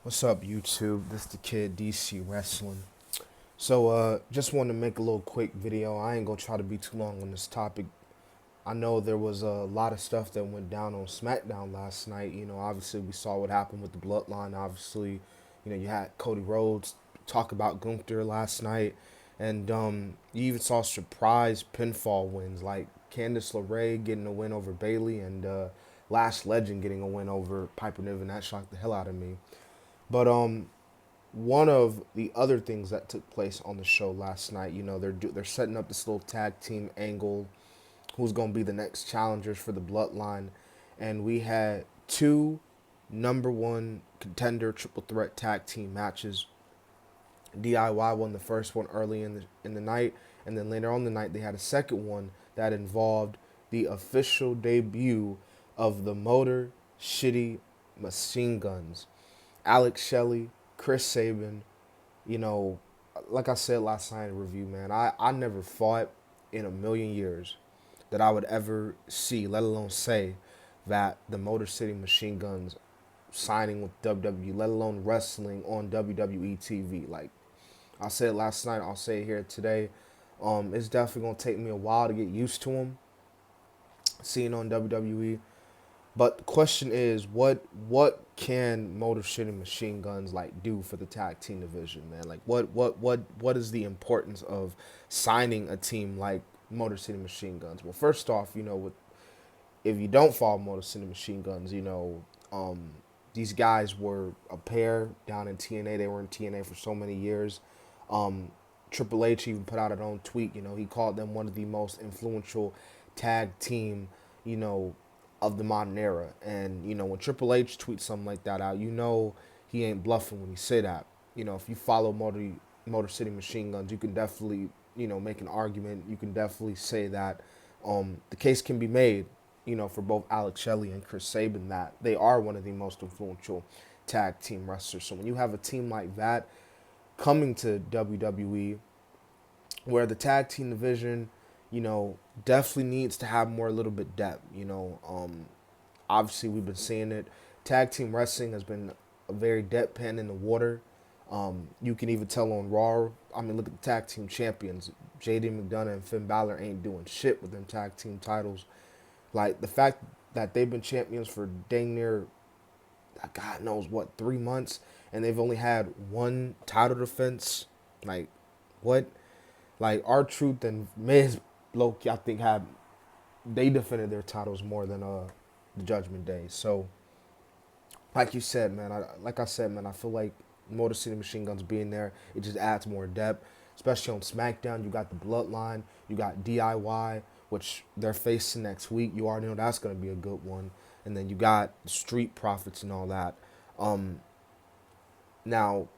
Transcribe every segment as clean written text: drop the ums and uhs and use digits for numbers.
What's up, YouTube? This the kid DC Wrestling. Just wanted to make a little quick video. I ain't gonna try to be too long on this topic. I know there was a lot of stuff that went down on SmackDown last night. Obviously we saw what happened with the Bloodline. Obviously, you had Cody Rhodes talk about Gunther last night, and you even saw surprise pinfall wins like Candice LeRae getting a win over Bayley and Lash Legend getting a win over Piper Niven. That shocked the hell out of me. But one of the other things that took place on the show last night, they're setting up this little tag team angle. Who's going to be the next challengers for the Bloodline? And we had two number one contender triple threat tag team matches. DIY won the first one early in the night, and then later on the night they had a second one that involved the official debut of the Motor City Machine Guns. Alex Shelley, Chris Sabin, you know, like I said last night in review, man, I never thought in a million years that I would ever see, let alone say, that the Motor City Machine Guns signing with WWE, let alone wrestling on WWE TV. Like I said last night, I'll say it here today. It's definitely gonna take me a while to get used to them, seeing on WWE. But the question is, what can Motor City Machine Guns like do for the tag team division, man? Like what is the importance of signing a team like Motor City Machine Guns? Well, first off, if you don't follow Motor City Machine Guns, these guys were a pair down in TNA. They were in TNA for so many years. Um, Triple H even put out an own tweet. He called them one of the most influential tag team, you know, of the modern era. And when Triple H tweets something like that out, he ain't bluffing when he say that. If you follow Motor City Machine Guns, you can definitely make an argument. You can definitely say that the case can be made, for both Alex Shelley and Chris Sabin that they are one of the most influential tag team wrestlers. So when you have a team like that coming to WWE, where the tag team division, definitely needs to have more a little bit depth. Obviously we've been seeing it. Tag team wrestling has been a very deadpan in the water. You can even tell on Raw. I mean, look at the tag team champions. JD McDonough and Finn Balor ain't doing shit with them tag team titles. Like the fact that they've been champions for dang near, God knows what, 3 months, and they've only had one title defense. Like, what? Like R-Truth and Miz, Loki, I think they defended their titles more than the Judgment Day. So, like you said, man, I feel like Motor City Machine Guns being there, it just adds more depth. Especially on SmackDown, you got the Bloodline, you got DIY, which they're facing next week. You already know that's going to be a good one. And then you got the Street Profits and all that. Um, Now,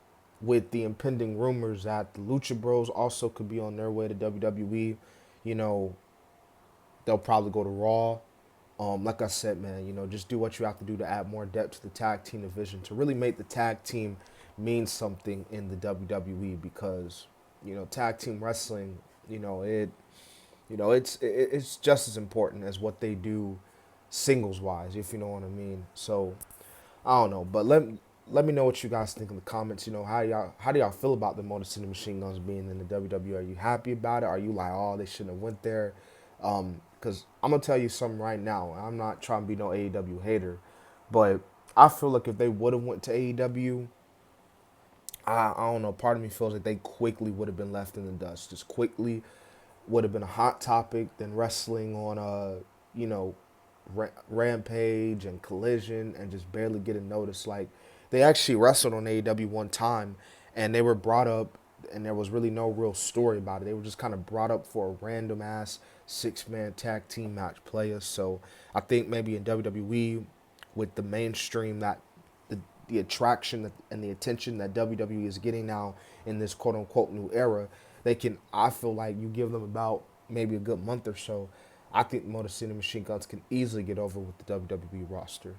with the impending rumors that the Lucha Bros also could be on their way to WWE, you know, they'll probably go to Raw. Like I said, man, just do what you have to do to add more depth to the tag team division to really make the tag team mean something in the WWE because, tag team wrestling, it's just as important as what they do singles wise, if you know what I mean. So I don't know, but let me know what you guys think in the comments. How do y'all feel about the Motor City Machine Guns being in the WWE? Are you happy about it? Are you like, oh, they shouldn't have went there? Because I'm gonna tell you something right now. I'm not trying to be no AEW hater, but I feel like if they would have went to AEW, I don't know. Part of me feels like they quickly would have been left in the dust. Just quickly would have been a hot topic than wrestling on you know Rampage and Collision and just barely getting noticed. Like they actually wrestled on AEW one time, and they were brought up, and there was really no real story about it. They were just kind of brought up for a random ass 6-man tag team match players. So I think maybe in WWE, with the mainstream that the attraction and the attention that WWE is getting now in this quote unquote new era, they can. I feel like you give them about maybe a good month or so. I think Motor City Machine Guns can easily get over with the WWE roster.